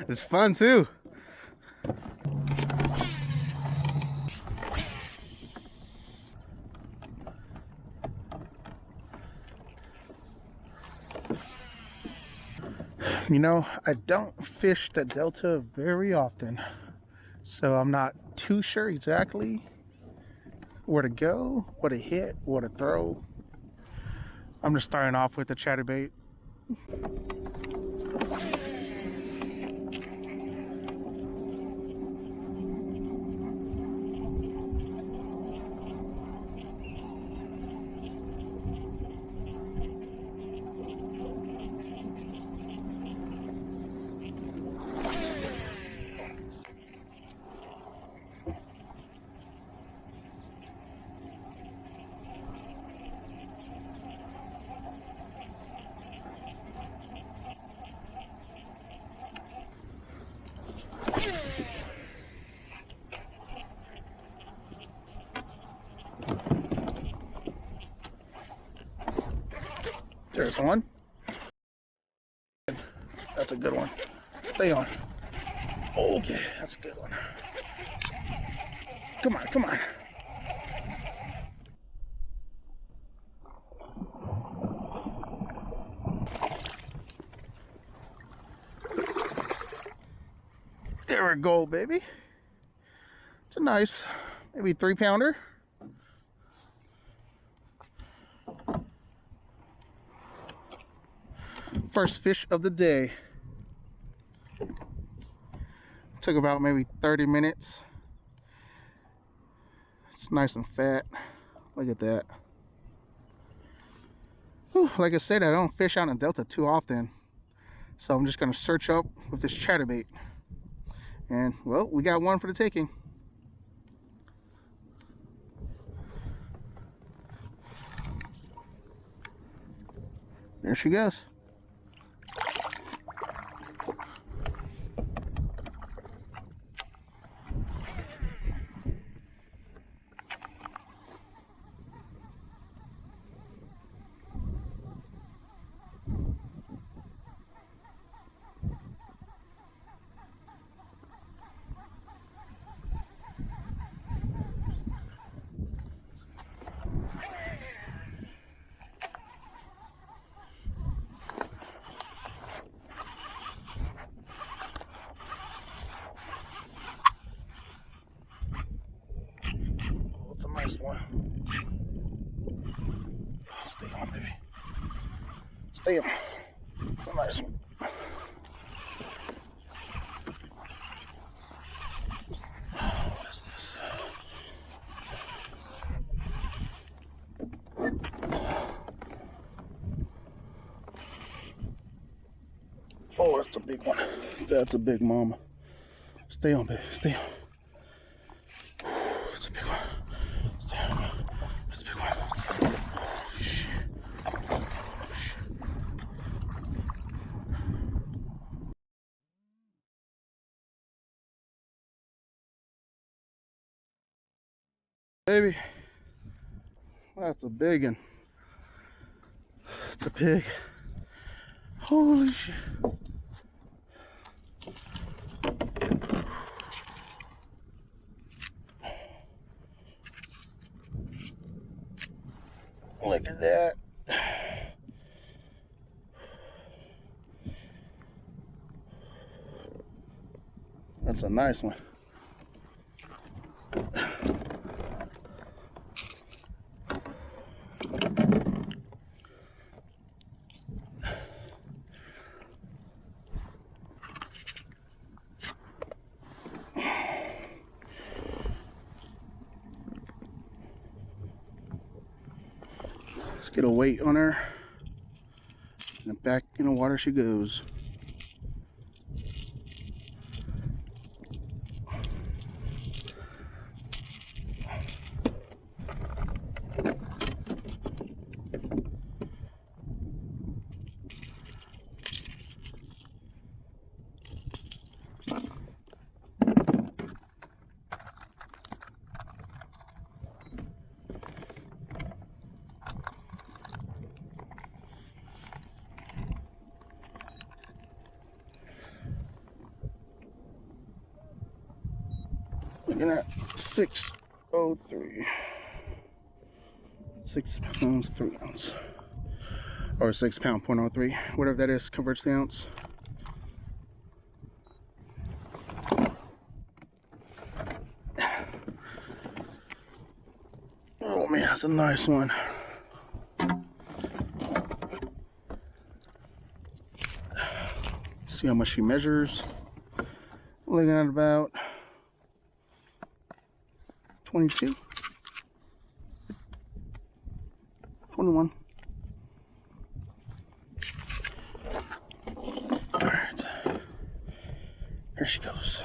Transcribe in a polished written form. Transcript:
It's fun too. You know, I don't fish the Delta very often, so I'm not too sure exactly where to go, what to hit, what to throw. I'm just starting off with the chatterbait. There's one. That's a good one. Stay on. Okay, that's a good one. Come on, come on. There we go, baby. It's a nice, maybe 3-pounder. First fish of the day. Took about maybe 30 minutes. It's nice and fat. Look at that. Whew, like I said, I don't fish out in Delta too often, so I'm just gonna search up with this chatterbait. And well, we got one for the taking. There she goes. It's a nice one. Stay on, baby. Stay on. It's a nice one. What is this? Oh, that's a big one. That's a big mama. Stay on, baby. Stay on. That's a big one. Stay on. That's a big one. Baby, that's a big one. It's a pig. Holy shit. Look at that. That's a nice one. Let's get a weight on her, and back in the water she goes. Looking at 603. 6 pounds, 3 ounce. Or 6 pound, 0.03. Whatever that is, converts the ounce. Oh man, that's a nice one. See how much she measures. Looking at about 22, 21. All right, here she goes.